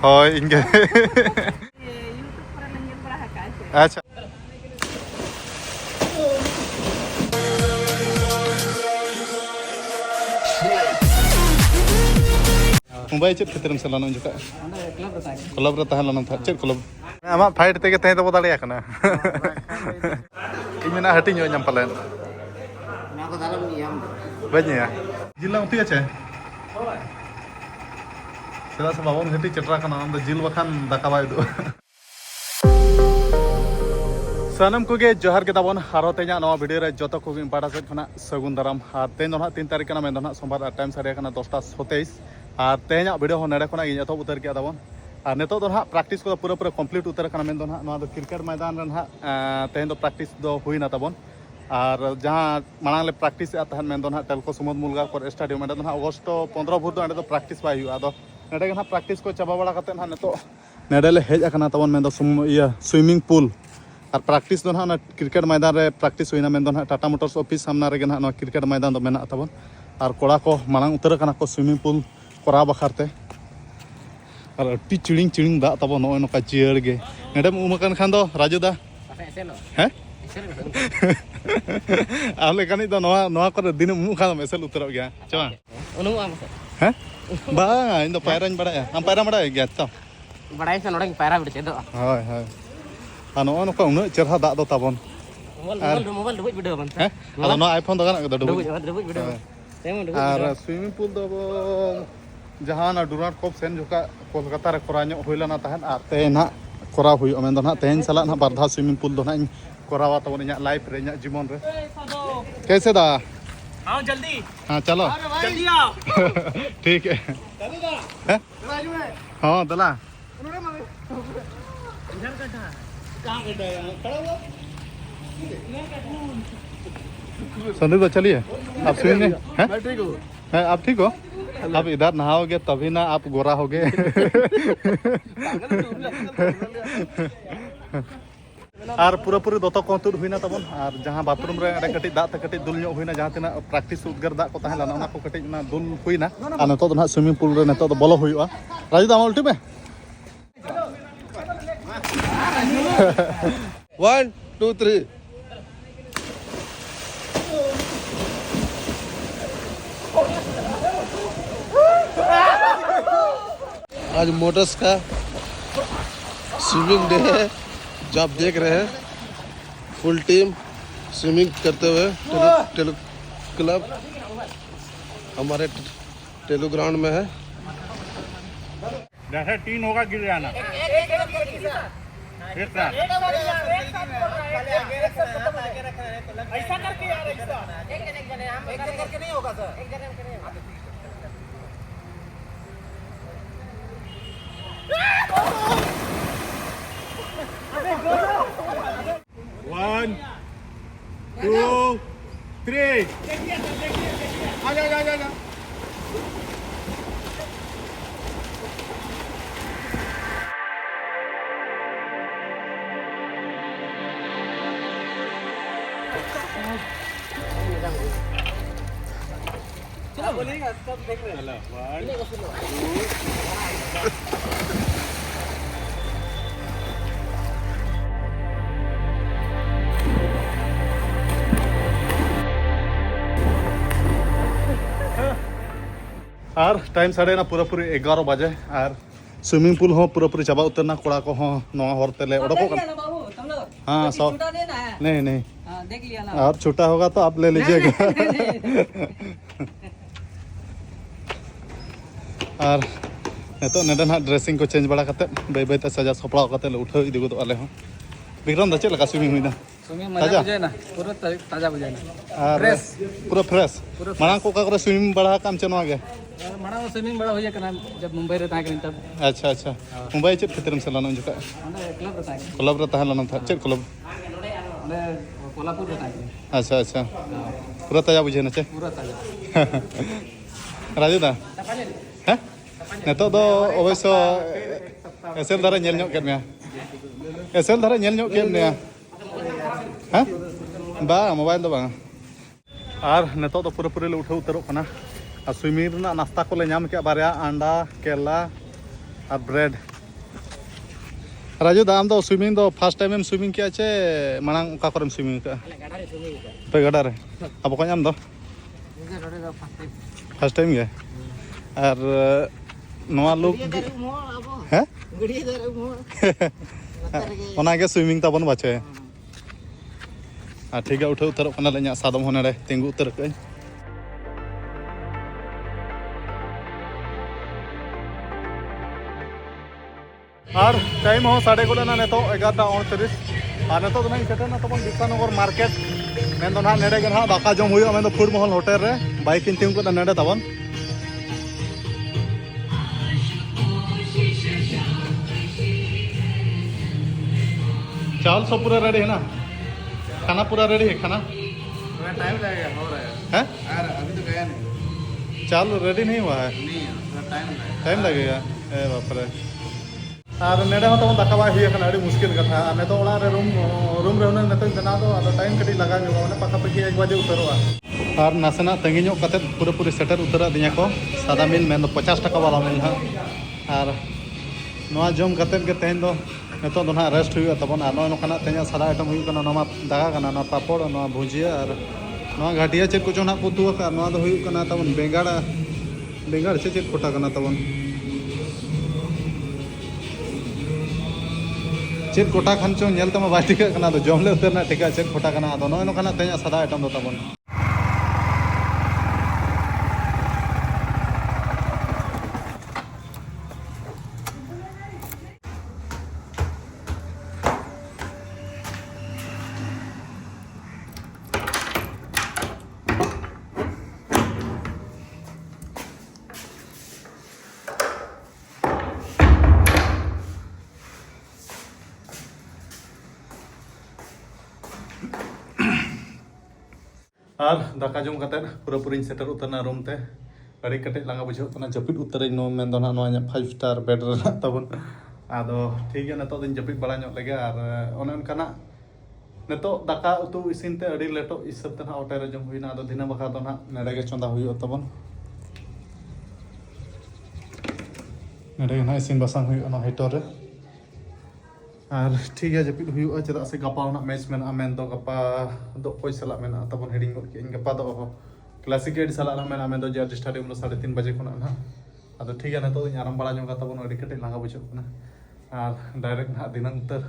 Hoi, inge. Acha. Mumbai chat ketiram selana juga. Kolab rata halana tha chat kolab. Ama fight tege teh to bodale yakana. Ini na hati nyo nyam palen. Aku dalam diam. Banyak ya. Jilang uti aja. Setelah sebabon hati cetra kana am jil bakan dakabai itu. Sanam koge johar ke tabon harotenya nawa video re joto koge impada set khana sagun daram har ten donha 3 tarik kana mendona sombar time sare kana 10:27 ar tenya video ho nare khana inya to utar ke tabon ar neto donha practice ko pura pura complete utar kana mendona nawa do cricket मैदान ren ha ten do practice do huina tabon ar jaha manang le practice atahan mendona telko sumod mulga kor stadium enda donha august 15 bhur do enda do practice bai hu ado nede kana practice ko chaba bada katen ha neto nedele hej akana tabon mendo iya swimming pool और practice दो ना cricket मैदान रे practice हुईना main दो ना Tata Motors office सामना रे ना क्रिकेट मैदान दो मेना तबन और कोड़ा को मांग उतर कना को स्विमिंग पूल कोरा बखारते और अति चिड़िंग चिड़िंग दा तबन नो नका चियर गे नेडम उमकन खान दो राजू दा हैं आले कनी दो नवा नवा कर दिन उम खान मेसल उतर गया चमा उनु आम हैं बा इन दो पैरान बड़ा हम पैरा बड़ा गया तो बड़ा से नोडंग पैरा बिडचे दो हाय हाय ano ano ko uno cerha dak do tabon mobile डुबुज वीडियो बन ado no iphone do kana do डुबुज वीडियो तेम डुबुज ar swimming pool do jahan durat kop sen joka kolkata re koranyo hoila na tahan ar te na kora hui omen do na ten sala na bardha swimming pool do na korawa tabon nya life re nya jimon re kaise da हां जल्दी हां चलो जल्दी आओ ठीक है चलेगा हैं राजू में हां दला इधर कटा कहां कटा है खड़ा हुआ संदीप चलिए आप स्विमिंग हैं मैं ठीक हूं हैं आप ठीक हो आप इधर नहाओगे तभी ना आप गोरा होगे और पूरा पूरी दोतो को तुर हुईना तबन और जहां बाथरूम रे अडे कटी दा त कटी दुल ᱧᱚᱜ हुईना जहां तना प्रैक्टिस उद्गार दा को ताहे लाना ना को कटी ना दुल हुईना आ नतो तो ना स्विमिंग पूल रे नतो तो बोलो हुईवा राजू दा उल्टी में 1 2 3 आज मोटर्स का स्विमिंग डे है जो आप देख रहे हैं फुल टीम स्विमिंग करते हुए टेलू क्लब हमारे टेलू ग्राउंड में है जैसे 3 होगा गिर जाना एक साथ ऐसा करके यार एक जने हम एक जने करके नहीं होगा सर एक जने करके नहीं होगा 1 2 3 आ जा चलो बोलेगा सब देख रहे हैं 1 2 और टाइम साढ़े ना पूरा पूरी 11 बजे और स्विमिंग पूल हो पूरा पूरी चाबा उतरना कोड़ा को हो नवा हर तेले ओडको हाँ सब नहीं नहीं देख लिया ना और छोटा होगा तो आप ले लीजिएगा और नितो नेडे ना ड्रेसिंग को चेंज बड़ा करते बाय बाय सजा सपड़ा करते उठा इदी को आले हो विक्रम दा चेक लगा स्विमिंग हुईना स्विमिंग मजा बुझे ना पूरा ताजा बुझे ना फ्रेश पूरा फ्रेश माना को का स्विमिंग बड़ा काम चनवा गया माना स्विमिंग बड़ा होया कना जब मुंबई रे ता तब अच्छा अच्छा मुंबई चेक खतरम सलाना जुका क्लब रे ता लाना था चेक क्लब कोल्हापुर रे ता अच्छा अच्छा पूरा ताजा बुझे ना चे पूरा ताजा राजू दा हैं नेतो दो अवश्य Essel Dara ñel ñok केमया Essel Dara ñel ñok केमया हैं बा मोबाइल दो बा और नेतो दो पूरा पूरा ले उठा उतरो कना और स्विमिंग ना नाश्ता को ले नाम के बारया अंडा केला और ब्रेड राजू दा आम दो स्विमिंग दो फर्स्ट टाइम एम स्विमिंग किया चे मांग का करम स्विमिंग का पे गडा रे अब को आम दो फर्स्ट टाइम गे और नवा लोग हैं ओना के स्विमिंग तबन बाचे ठीक है उठे उतर कना ले냐 सादम होने रे तिंगु उतर कई और टाइम हो 11:30 ना नेतो 11:29 और नेतो ना सेटना तबन विश्वानगर मार्केट मेन दो ना नेडे के ना दाका जम हुयो मेन दो फूड महल होटल रे बाइक इन तिंगु को नेडे तबन चावल सब पूरा रेडी है ना खाना पूरा रेडी है खाना थोड़ा टाइम लगेगा हो रहा है यार अभी तो गया नहीं चावल रेडी नहीं हुआ है नहीं थोड़ा टाइम लगेगा ए बाप रे और नेडे हो तबन दाका बाय हुई अड़ी मुश्किल कथा और नेतो ओड़ा रे रूम रे होने नेतो बना दो आदो टाइम कटी लगा जोगा माने पक्का पक्की 1 बजे उतरवा और नासेना तंगी ᱧᱚᱜ कते पूरे पूरे सेटर उतरा दिया को सादा मिल मेन 50 टाका वाला मिल हा और नोआ जम कते के तेन दो नेतो दो ना रेस्ट हुई तबन और नोकना तेना सादा आइटम हुई कना नोमा दागा कना ना पापड़ नोआ भुजिया और नोआ घाटिया चेक को जोना पुतु का नोआ दो हुई कना तबन बेंगाड़ से चेक कोटा कना तबन चेक कोटा खान चो नेल तमा बाय टिका कना दो जमले उतरना टिका चेक कोटा कना दो नोय नोकना तेना सादा आइटम दो तबन और दाका जम कते पूरा पूरी सेटर उतरना रूम ते अड़ी कटे लांगा बुझो तना जपिट उतर नो मेन दो ना 5 स्टार बेड रे तबन आदो ठीक है नतो दिन जपिट बड़ा ᱧᱚᱜ लगे और ओने उनकाना नतो दाका उतु इसिन ते अड़ी लेटो इसब तना ओटे रे जम हुइना आदो दिना बखा दो ना नेडे के चंदा हुइयो तबन नेडे ना इसिन बसांग हुइयो ना हिटर रे और ठीक है जपिट हुइयो चदा से गपा ना मैच में मेन दो गपा दो कोई सला में तबन हेडिंग के गपा दो क्लासिक एड सला में मेन दो जे स्टाडियम लो 3:30 बजे को ना आदो ठीक है नतो आराम बड़ा जोगा तबन अड़ी कटे लांगा बुझो ना और डायरेक्ट ना दिनंतर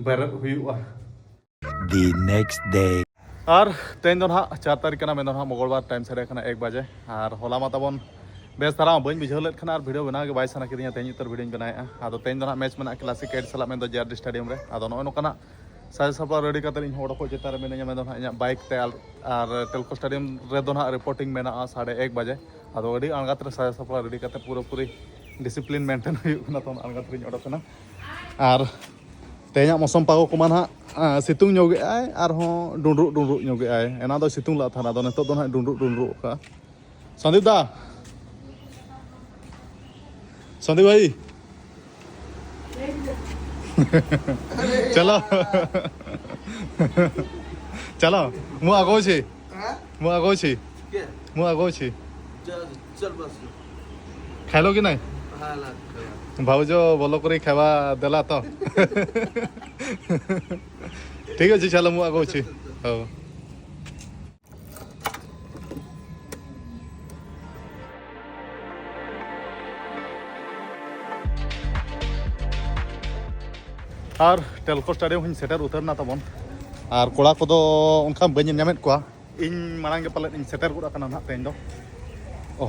बेरत हुइयो The next day. और तेन दो ना 4 तारीख ना मेन दो ना मंगलवार टाइम से रेखना 1 बजे और होला मा तबन बेस धारा बन बुझे लेट खाना वीडियो बना के बाय सना किदिया तेन उतर वीडियो बनाया आदो तेन दो ना मैच में क्लासिक एड सला में दो जे स्टाडियम रे आदो नो नोकना साज सपा रेडी कते इन होड़ को जेता रे मेन में दो ना बाइक ते और टेलको स्टाडियम रे दो ना रिपोर्टिंग में 1:30 बजे आदो अड़ी अणगात रे साज सपा रेडी कते पूरी डिसिप्लिन मेंटेन हुई ना तो अणगात रे ओडो कना और तेना मौसम पागो को माना सितुंग ᱧᱚᱜ आय और हो डुंडरू ᱧᱚᱜ आय एना दो सितुंग ला थाना दो नेतो दो ना डुंडरू का संदीप दा संदीप भाई चलो चलो मु आगो छी क्या मु आगो छी चल बस खाइलो कि नहीं हाँ लग भाउजो बोलो करी खावा देला तो ठीक है चलो मु आगो छी हो और टेलको स्टाडियम हूँ सेटर उतरना तबन और कोड़ा को उनका बनी नामेद को इन मांग के पाले सेटर गुड़ा कना ना तेन दो ओ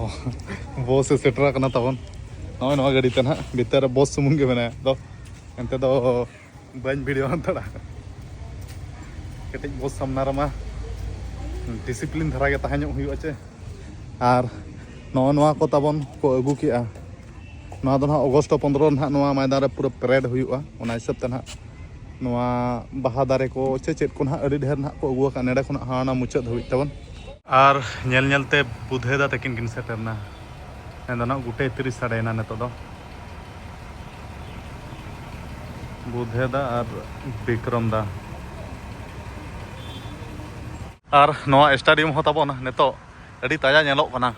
बॉस सेटर कना तबन नॉय नॉय गाड़ी तना भीतर बॉस सुमुंग के बना दो एंते दो बन वीडियो अंतड़ा कटिक बॉस सामना रमा डिसिप्लिन धरा के तहां हुई अच्छे और नॉय नॉय को तबन को अगू किया नवा दो ना अगस्त 15 ना नवा मैदान रे पूरा परेड हुआ ओना हिसाब ते ना नवा बाहा दारे को चेचेद को ना अड़ी ढेर ना को अगुआ का नेडे खना हाना मुचाद हुई तबन और नेल नेलते बुधेदा तकिन किन सेटरना एंदा ना गुटे 30 साडेना नेतो दो बुधेदा और विक्रम दा और नवा स्टेडियम हो तबन नेतो अड़ी ताजा नेलो कना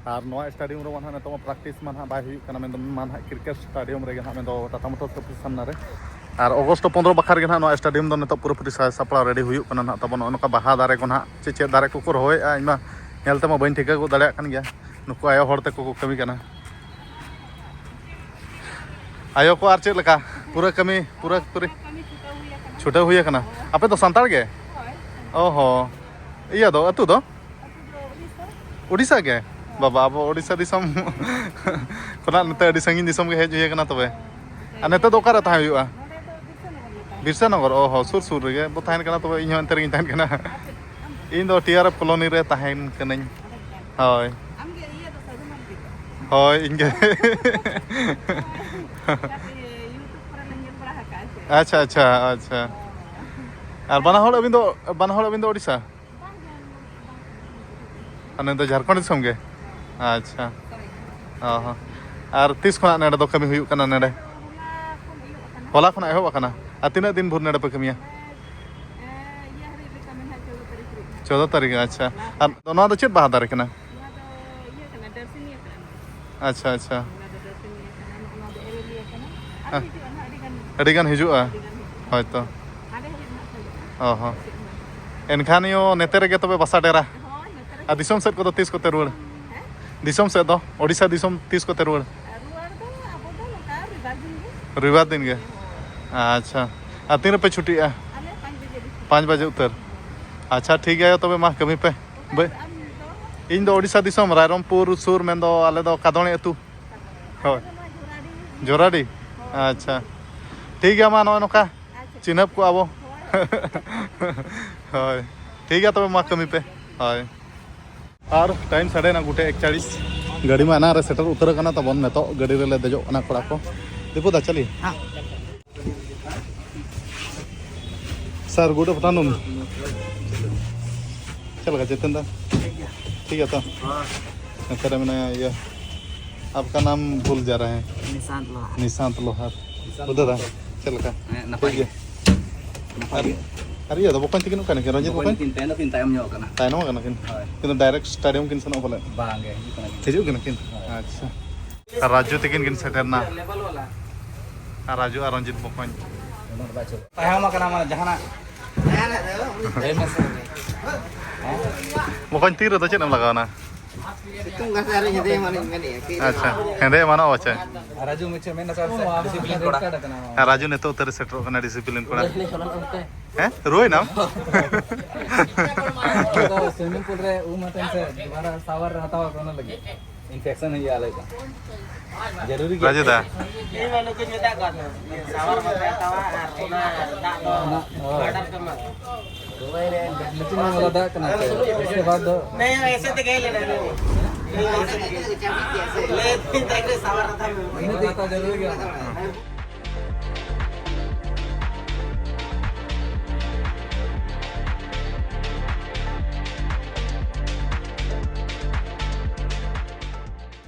और नवा स्टेडियम रे वन तो प्रैक्टिस मन बाय हुई कना मेन मन क्रिकेट स्टेडियम रे गना मेन टाटा मोटर्स ऑफिस सामने रे और अगस्त 15 बखार के ना स्टेडियम दो नितो पूरा साय सापड़ा रेडी हुई कना ना तब नका बाहा दारे को ना चे दारे को रहोय इमा नेलते मा बइन ठिका को दाड़े कान गया नुको आयो हरते को कमी कना आयो को आर चेक लका पूरा कमी पूरा छुटा हुई कना आपे तो संताल के ओहो इया दो अतु दो उड़ीसा के बाबा अब उड़ीसा दिसम कोना नते अडी संगीन दिसम के हेज हुई कना तबे आ नते दो ओकारे ताहे हुआ बिरसा नगर ओहो सुर सुर रे बो ताहेन कना तबे इहो अंतर गिन ताहेन कना इन दो टीआरएफ कॉलोनी रे ताहेन कनाኝ होय होय इनके अच्छा अच्छा अच्छा और बना हड़ अबिन दो उड़ीसा अने तो झारखंड दिसम गे अच्छा हाँ और तीस खना नेड़े दो कमी हुई कना नेड़े होला खना एहब कना आ तीना दिन भर नेड़े पे कमिया 14 तारीख अच्छा और नवा दो चेत बाहा दारे कना अच्छा अच्छा अडिगान हिजुआ हयतो ओहो एनखान यो नेते रेगे तबे बसा डेरा आ दिसम सेट को तीस कोते रुआड़ दिसम सेट दो ओडिशा दिसम तीस कोते रुआड़ रविवार दिन के अच्छा आ तीन पे छुट्टी 5 बजे उतर अच्छा ठीक है तबे मा कमी पे इन दो ओडिशा दिसम रायरमपुर सुर मेन दो आले दो कादोणी अतु होय जोराडी अच्छा ठीक है मा नो नोका चिन्हब को आबो होय ठीक है तबे मा कमी पे होय और टाइम साढ़े ना गुटे 41 गाड़ी में अना रे सेटर उतर कना तबन नेतो गाड़ी रे ले देजो अना कोड़ा को दीपू दा चली हां सर गुड आफ्टरनून चल गा चेतन दा ठीक है तो सर मैंने ये आपका नाम भूल जा रहे हैं निशांत लोहार उधर चल का ठीक है अरे ये तो बकन तिकिन kan ke ronjit bकन tin tayam nyok kana tayno kana kin किन डायरेक्ट स्टेडियम किन सनो बोले bang ge हिजु किन किन अच्छा राजू तिकिन किन सेटरना level wala राजू और Ranjit बकन tayam kana mana jahana बकन तीर तो chain लगावना itu enggak sehari jadi mana ini अच्छा हेंदे माना अच्छा raju meche mena sar disiplin koda Raju ने तो उतर सेटर कना डिसिप्लिन कोड़ा हैं रोय नाम तो स्विमिंग पूल रे उ मतन से दोबारा सावर हटावा कोना लगे इन्फेक्शन है आले का जरूरी राजू दा ini malu ke nyuda kan सावर मत हटावा और दा नो गार्डन के मत लेकिन वाला दा कना उसके बाद नहीं ऐसे तो गए लेना ले देख रे सावर था नहीं देखता जरूरी है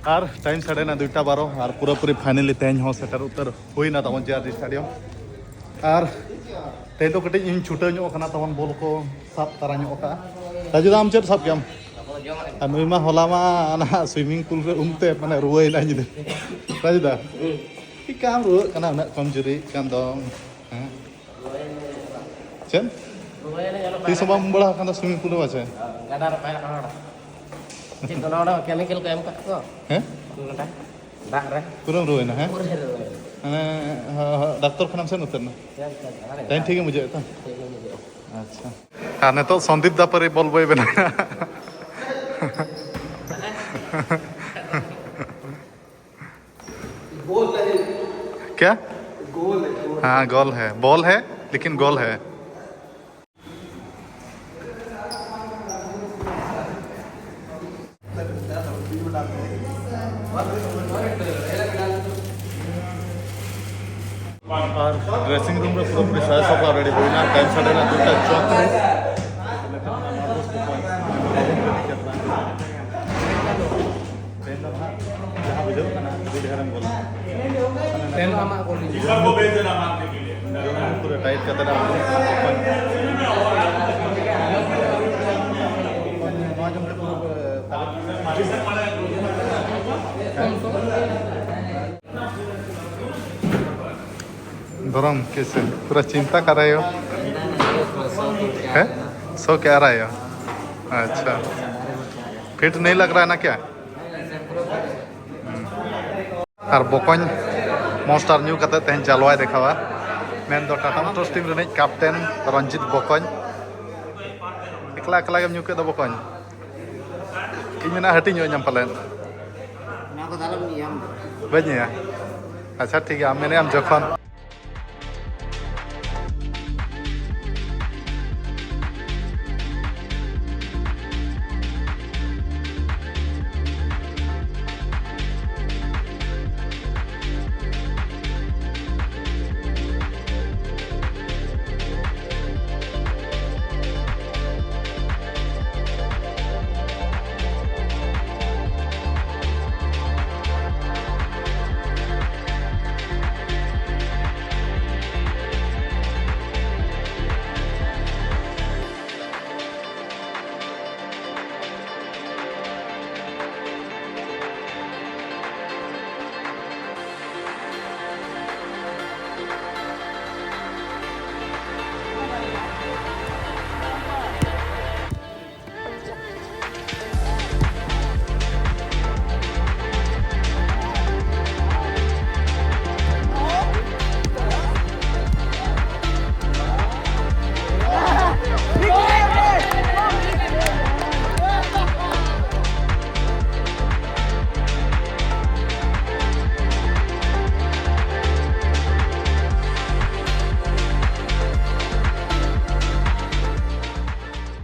और टाइम साढ़े ना 2:12 और पूरा पूरी फाइनली तेज हो सेटर उतर हुई ना तब जे स्टेडियम और तेज तो कटी इन छुटा ᱧᱚᱜ तब बॉल को साब तारा ᱧᱚᱜ का राजू दाम चेत साब गयम और नुई मा होला मा ना स्विमिंग पूल रे उमते माने रुवाई ना जिदे राजू दा की काम रुवा कना ना कमजोरी कान दो हैं चल तीस बम बड़ा कना स्विमिंग पूल बाचे गदा रे पाया कना चिन तो ना केमिकल को एम का को हैं दा रे पूरा रुवाई ना हैं माने डॉक्टर खाना से उतर ना टाइम ठीक है मुझे तो अच्छा खाने तो संदीप दा पर बॉल बॉय बना गोल है क्या गोल है हाँ गोल है बॉल है लेकिन गोल है और ड्रेसिंग रूम में पूरा सारा सब रेडी हुई ना टाइम साढ़े ना 2:24 पूरा टाइट करते ना धर्म कैसे पूरा चिंता कर रहे हो है सो क्या रहे हो अच्छा फिट नहीं लग रहा है ना क्या और बोकोन मॉन्स्टर न्यू कते तेन चालवाय देखावा मेन दो टाटा मोटर्स टीम रे कैप्टन रंजित बोकोन एकला एकला गेम न्यू के दो बोकोन कि मेना हटी न्यू नाम पालन ना को दालम नियम बनिया अच्छा ठीक है मैंने हम जखन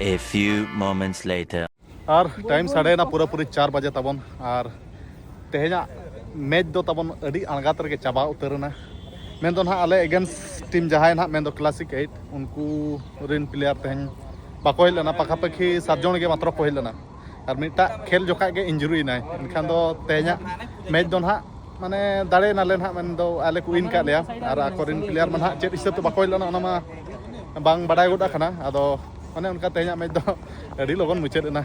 A few moments later. और टाइम साढ़े ना पूरा पूरी 4 बजे तबन और तेहना मैच दो तबन अड़ी अणगात रगे चाबा उतरना मेन दो ना आले अगेंस्ट टीम जहां ना मेन दो क्लासिक 8 उनको रिन प्लेयर तेहन बाको हिलना पाखा पाखी 7 जन के मात्र को हिलना और मिटा खेल जोखा के इंजरी ना इनखान दो तेहना मैच दो ना माने दाड़े नाले ना मेन दो आले को विन का लिया और आकोरिन प्लेयर मन हा चेत हिसाब बाको हिलना ओना मा बांग बडाय गोदा खाना आदो माने उनका तेहना मैच दो अड़ी लगन मुचाद ना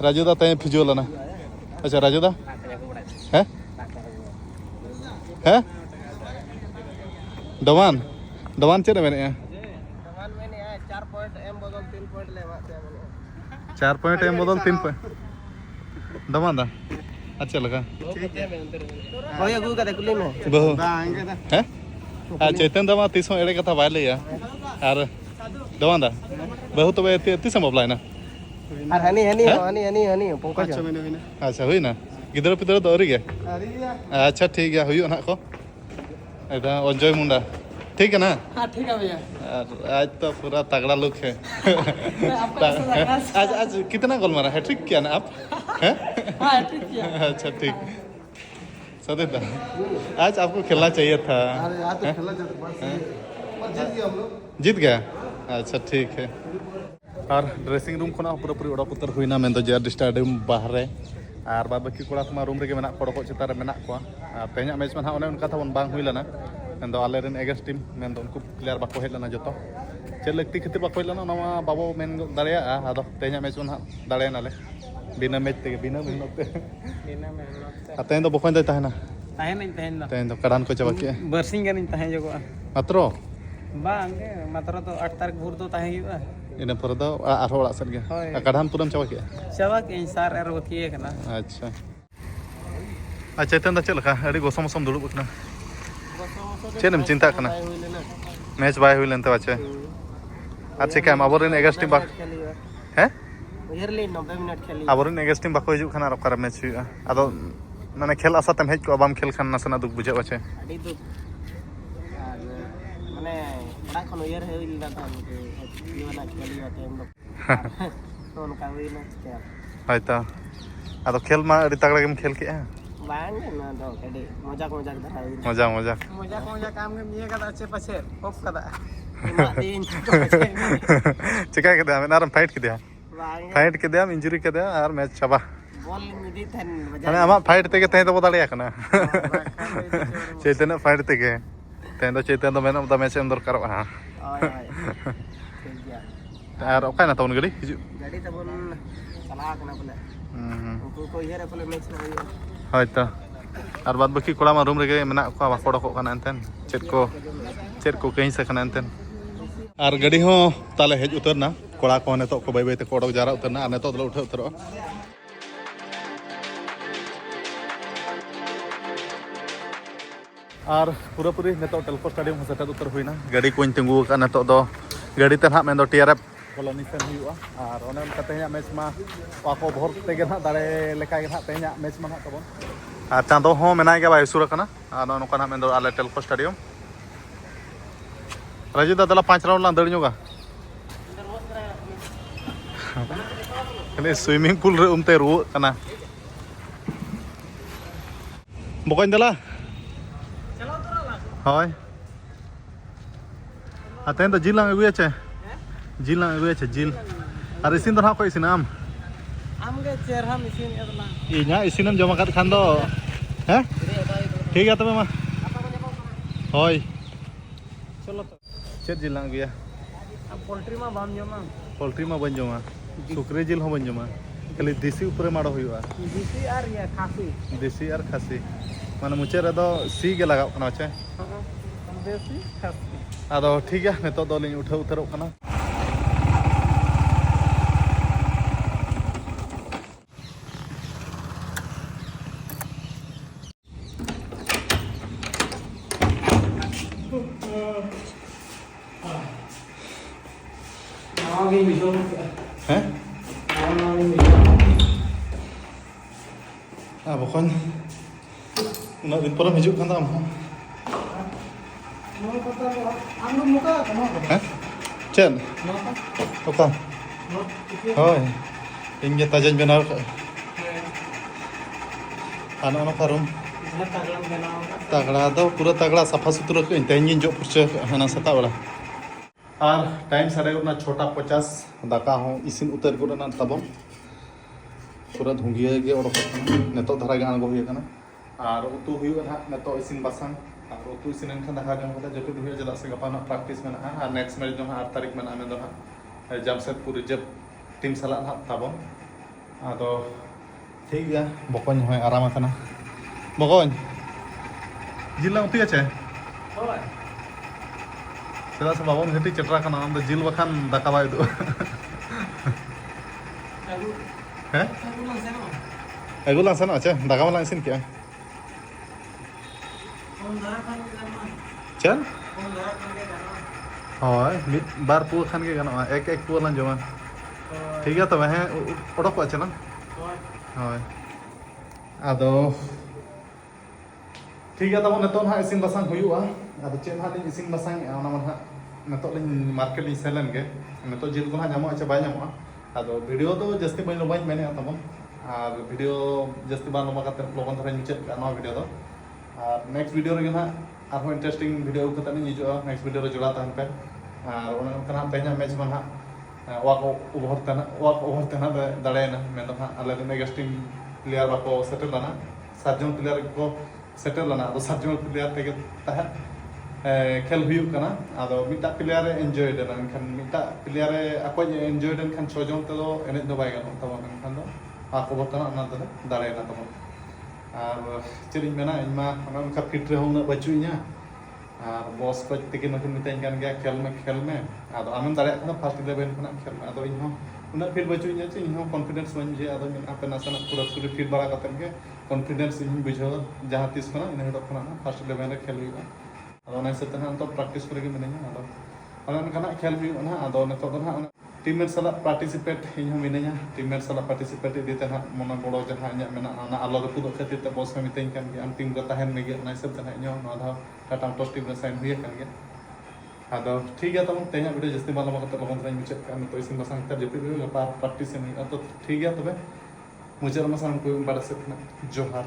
राजू दा तेज फिजुल ना अच्छा राजू दा है है दवान दवान चेद मेने दवान मैंने 4 पॉइंट एम बदल 3 पॉइंट लेवा ते मैंने 4 पॉइंट एम बदल 3 पॉइंट दवान दा अच्छा लगा होय अगु का देखली में बहु बांगे दा है आ चेतन दवा तीसो एड़े कथा बाय लिया और दवान दा बहु तबे तीसो बापला ना और हनी पंकज अच्छा हुई ना गिदरा पिदरा दो अरी अच्छा ठीक है हुई ना को एदा अंजय मुंडा ठीक है ना हां ठीक है भैया आज तो पूरा तगड़ा लुक है आज आज कितना गोल मारा हैट्रिक किया ना आप हैं हां हैट्रिक किया अच्छा ठीक सदैव आज आपको खेलना चाहिए था अरे यार तो खेला जाता बस जीत गया हम लोग जीत गया अच्छा ठीक है और ड्रेसिंग रूम खुना पूरा पूरी ओडा पुतर हुईना मेन तो जेआर स्टेडियम बाहर रे और बाद बाकी कोड़ा कुमा रूम रे मेना कोड़को चिता रे मेना को और तेना मैच में हां उनका था बांग हुई लना मेन दो आले रेन एगेंस्ट टीम मेन दो उनको प्लेयर बाको हेज लना जतो चल लगती खातिर बाको हेज लना नवा बाबो मेन दाड़िया आदो तेना मैच में दाड़े नाले बिना मैच ते बिना मेहनत ते अतेन दो बकोन दे ताहना तेन दो कडान को चबा के बरसिंग गनिन तहे जगो मात्रो बांगे मात्र तो 8 तारीख भोर तो तहे हुआ इन पर दो आरो ओड़ा सर गया कडान तुरम चबा के चबा के सार एर वकिए कना अच्छा अच्छा चेतन दा चलका अड़ी गोसम गोसम दुड़ुब कना चेनम चिंता कना मैच बाय हुई लेनते बाचे अच्छा क्या आबोरेन एगेंस्ट टीम बा हैं उयरली 90 मिनट खेली आबोरेन एगेंस्ट टीम बाको हिजुग खाना रकार मैच हुआ आदो माने खेल आसा तम हेज को बाम खेल खान नसना दुख बुझे बाचे अड़ी दुख माने बड़ा खन उयर हे इला था ये वाला खेली होते हम लोग तो उनका हुई ना क्या हयता आदो खेल मा अड़ी तगड़ा गेम खेल के बांगे ना दो अड़ी मजाक धरा हुई मजा काम के मिए का अच्छे पछे ऑफ कदा चिका के दे नारम फाइट के दे फाइट के दे इंजरी के दे और मैच चबा बॉल मिदी थन माने आमा फाइट ते के तहे तो दाड़िया कना चैतन्य फाइट ते के तहे तो चैतन्य तो मैन मैच एम दरकार हां और ओका ना तवन गड़ी गाड़ी तबन ᱪᱟᱞᱟᱣ ᱠᱟᱱᱟ ᱵᱚᱞᱮ ᱩᱱᱠᱩ ᱠᱚ ᱤᱭᱟᱹ ᱨᱮ ᱵᱚᱞᱮ ᱢᱮᱪ ᱱᱟ ᱦᱩᱭᱩᱜᱼᱟ ᱦᱳᱭᱛᱚ ᱟᱨ ᱵᱟᱫ ᱵᱟᱹᱠᱤ ᱠᱚᱲᱟ ᱢᱟ ᱨᱩᱢ ᱨᱮᱜᱮ ᱢᱮᱱᱟᱜ ᱠᱚᱣᱟ ᱵᱟᱠᱚ ᱚᱰᱚᱠᱚᱜ ᱠᱟᱱᱟ ᱮᱱᱛᱮᱱ ᱪᱮᱫ ᱠᱚ ᱠᱟᱹᱦᱤᱥ ᱟᱠᱟᱱᱟ ᱮᱱᱛᱮᱱ ᱟᱨ ᱜᱟᱹᱰᱤ ᱦᱚᱸ ᱛᱟᱞᱮ ᱦᱮᱡ ᱩᱛᱟᱹᱨ ᱱᱟ ᱠᱚᱲᱟ ᱠᱚ ᱱᱤᱛᱚᱜ ᱠᱚ ᱵᱟᱹᱭ ᱵᱟᱹᱭ ᱛᱮᱠᱚ ᱚᱰᱚᱠ ᱡᱟᱣᱨᱟ ᱩᱛᱟᱹᱨ ᱱᱟ ᱟᱨ ᱱᱤᱛᱚᱜ ᱫᱚᱞᱮ ᱩᱴᱷᱟᱹᱣ ᱩᱛᱟᱹᱨᱚᱜᱼᱟ ᱟᱨ ᱯᱩᱨᱟᱹᱯᱩᱨᱤ ᱱᱤᱛᱚᱜ ᱴᱮᱞᱠᱳ ᱥᱴᱮᱰᱤᱭᱟᱢ ᱦᱚᱸ ᱥᱮᱴᱮᱨ ᱩᱛᱟᱹᱨ ᱦᱩᱭᱱᱟ ᱜᱟᱹᱰᱤ ᱠᱚᱧ ᱛᱤᱸᱜᱩ ᱟᱠᱟᱫᱼᱟ ᱱᱤᱛᱚᱜ ᱫᱚ ᱜᱟᱹᱰᱤ ᱛᱮ ᱱᱟᱦᱟᱜ ᱢᱮᱱᱫᱚ TRF ᱠᱚᱞᱚᱱᱤ ᱥᱮᱱ ᱦᱩᱭᱩᱜᱼᱟ ᱟᱨ ᱚᱱᱮ ᱚᱱᱠᱟ ᱛᱮᱦᱮᱧᱟᱜ ᱢᱮᱪ ᱢᱟ ᱚᱠᱟ ᱠᱚ ᱵᱷᱳᱨ ᱛᱮᱜᱮ ᱱᱟᱦᱟᱜ ᱫᱟᱲᱮ ᱞᱮᱠᱟᱜᱮ ᱱᱟᱦᱟᱜ ᱛᱮᱦᱮᱧᱟᱜ ᱢᱮᱪ ᱢᱟ ᱱᱟᱦᱟᱜ ᱛᱟᱵᱚᱱ ᱟᱨ ᱪᱟᱸᱫᱳ ᱦᱚᱸ ᱢᱮᱱᱟᱭ ᱜᱮᱭᱟ ᱵᱟᱭ ᱩᱥᱩᱨ ᱟᱠᱟᱱᱟ ᱟᱨ ᱱᱚᱜᱼᱚ ᱱᱚᱝᱠᱟ ᱱᱟᱦᱟᱜ ᱢᱮᱱᱫᱚ ᱟᱞᱮ ᱴᱮᱞᱠᱳ ᱥᱴᱮᱰᱤᱭᱟᱢ ᱨᱟᱡᱤ ᱫᱟ ᱫᱮᱞᱟ 5 राउंड ᱞᱟᱝ ᱫᱟᱹᱲ ᱧᱚᱜᱟ ᱠᱷᱟᱹᱞᱤ ᱥᱩইमिᱝ ᱯᱩᱞ ᱨᱮ ᱩᱢᱛᱮ ᱨᱩᱣᱟᱹᱜ ᱠᱟᱱᱟ ᱵᱚᱠᱚᱧ ᱫᱮᱞᱟ ᱦᱳᱭ ᱟᱨ ᱛᱮᱦᱮᱧ ᱫᱚ ᱡᱤᱞ ᱞᱟᱝ ᱟᱹᱜᱩᱭᱟ ᱪᱮ ᱡᱤᱞ ᱞᱟᱝ ᱟᱹᱜᱩᱭᱟ ᱪᱮ ᱡᱤᱞ ᱟᱨ ᱤᱥᱤᱱ ᱫᱚ ᱱᱟᱦᱟᱜ ᱚᱠᱚᱭ ᱤᱥᱤᱱᱟ ᱟᱢ ᱟᱢᱜᱮ ᱪᱮᱦᱨᱟᱢ ᱤᱥᱤᱱ ᱮᱫᱟ ᱤᱧᱟᱹᱜ ᱤᱥᱤᱱᱮᱢ ᱡᱚᱢ ᱟᱠᱟᱫ ᱠᱷᱟᱱ ᱫᱚ ᱦᱮᱸ ᱴᱷᱤᱠ ᱜᱮᱭᱟ ᱛᱚᱵᱮ ᱢᱟ ᱦᱳᱭ ᱪᱚᱞᱚ ᱛᱚ ᱪᱮᱫ ᱡᱤᱞ ᱞᱟᱝ ᱟᱹᱜᱩᱭᱟ ᱯᱳᱞᱴᱨᱤ ᱢᱟ ᱵᱟᱢ ᱡᱚᱢᱟ ᱯᱳᱞᱴᱨᱤ ᱢᱟ ᱵᱟᱹᱧ ᱡᱚᱢᱟ ᱥᱩᱠᱨᱤ ᱡᱤᱞ ᱦᱚᱸ ᱵᱟᱹᱧ ᱡᱚᱢᱟ ᱠᱷᱟᱹᱞᱤ ᱫᱮᱥᱤ ᱩᱯᱚᱨᱮ ᱢᱟᱲᱚ ᱦᱩᱭᱩᱜᱼᱟ ᱫᱮᱥᱤ ᱟᱨ ᱤᱭᱟᱹ ᱠᱷᱟᱥᱤ ᱫᱮᱥᱤ ᱟᱨ ᱠᱷᱟᱥᱤ ᱢᱟᱱᱮ ᱢᱩᱪᱟᱹᱫ ᱨᱮᱫᱚ ᱥᱤ ᱜᱮ ᱞᱟᱜᱟᱣ ᱠᱟᱱᱟ ᱪᱮ ᱫᱮᱥᱤ ᱠᱷᱟᱥᱤ ᱟᱫᱚ ᱴᱷᱤक ᱜᱮᱭᱟ ᱱᱤᱛᱚᱜ ᱫᱚᱞᱤᱧ ᱩᱴᱷᱟᱹᱣ ᱩᱛᱟᱹᱨᱚᱜ ᱠᱟᱱᱟ ᱦᱮᱸ ᱵᱚᱠᱚᱧ ᱩᱱᱟᱹᱜ ᱫᱤᱱ ᱯᱚᱨᱮᱢ ᱦᱤᱡᱩᱜ ᱠᱟᱱ ᱫᱚ ᱟᱢ ᱦᱚᱸ ᱦᱮᱸ ᱪᱮᱫ ᱚᱠᱟ ᱦᱳᱭ ᱤᱧ ᱜᱮ ᱛᱟᱡᱟᱧ ᱵᱮᱱᱟᱣ ᱠᱟᱜᱼᱟ ᱟᱨ ᱱᱚᱜᱼᱚ ᱱᱚᱝᱠᱟ ᱨᱩᱢ ᱛᱟᱜᱲᱟ ᱫᱚ ᱯᱩᱨᱟᱹ ᱛᱟᱜᱲᱟ ᱥᱟᱯᱷᱟ ᱥᱩᱛᱨᱟᱹ ᱠᱟᱹᱧ ᱛᱮᱦᱮᱧ ᱜᱤᱧ ᱡᱚᱜ ᱯᱷᱩᱨᱪᱟᱹ ᱠᱟᱜᱼᱟ ᱦᱟᱱᱟ ᱥᱮᱛᱟᱜ ᱵᱮᱲᱟ ᱟᱨ ᱴᱟइम साढ़े 6:50 दाका हूँ इसिन उतर गोना तबन पूरा धुंगिया गे ओडोक नितो धारा गे आंगो हुई कना और उतु हुई ना नितो इसिन बासांग और उतु इसिन खान दाका जम कते जटु हुई जदा से गपा ना प्रैक्टिस में और नेक्स्ट मैच जो 8 तारीख में में दो जामशेदपुर रिजर्व टीम साला ना तबन आदो ठीक गया बकन होय आराम कना बकन जिला उतु आछे चला से बाबन घटी चटरा खाना आम जिल बखान दाका बाय दो हैं एगो लांग सेना आछे दाका वाला इसिन के चल होय मिद बार पु खान के गानो एक एक पु लां जमा ठीक है तबे हैं ओडक आछे ना होय आदो ठीक है तब नितो ना इसिन बासांग हुयुआ आदो चेन हा लिंग इसिन बासांग ओना मान हा नितो लिंग मार्केट लिंग सेलन गे नितो जिल को ना जामो आछे बाय जामो आदो वीडियो तो जस्ती बाय लोबाई मेने तबन और वीडियो जस्ती बान लोमा काते लोगन धरे मुचाद का ना वीडियो दो और नेक्स्ट वीडियो रे ना आरो इंटरेस्टिंग वीडियो कते नि हिजुआ नेक्स्ट वीडियो रे जोड़ा तहन पे और ओना कना तेना मैच मान हा वाको ओवर तना दाड़ेना में दो हा आले नेगेस्टिंग प्लेयर बाको सेटल लाना 7 जन प्लेयर को सेटल लाना तो 7 जन प्लेयर तेगे तह खेल हुई कना आदो मिटा प्लेयर एंजॉय देना खान मिटा प्लेयर अको एंजॉय देन खान 6 जन तो एने दो बाय गानो तबन खान दो आको बतना ना दो दाड़ेना तबन और चेरी मेना इमा उनका फिट रे होना बचुइया और बॉस को तेगे नकिन मिताइन कान गया खेल में आदो आमन दाड़े ना फर्स्ट 11 खना खेल में आदो इहो उना फिर बचुइया चे इहो कॉन्फिडेंस बन जे आदो आपे नासना पूरा फिट बारा कतन के कॉन्फिडेंस इन बुझो जहां तीस खना इन हेडो खना फर्स्ट 11 रे खेल हुई आदो ना से तहन तो प्रैक्टिस करे के मिनैया आदो अनन खाना खेल हुई ना आदो नितो दो ना टीममेट साला पार्टिसिपेट इन मिनैया टीममेट साला पार्टिसिपेट इदीते ना मना गोड़ो जहां इnya मेना ना आलो रपुद खातिर ते बॉस में मितैन कान के आम टीम को तहन में गे ना से तहन इnya ना धा टाटा टॉस टीम रे साइन हुई कान के आदो ठीक है तब तेना वीडियो जस्ती बालो मकते लोगन रे मुचाद कान तो इसिन बसांग ते जपि गपा प्रैक्टिस में तो ठीक है तबे मुचाद मसान को बाड़ा से जोहार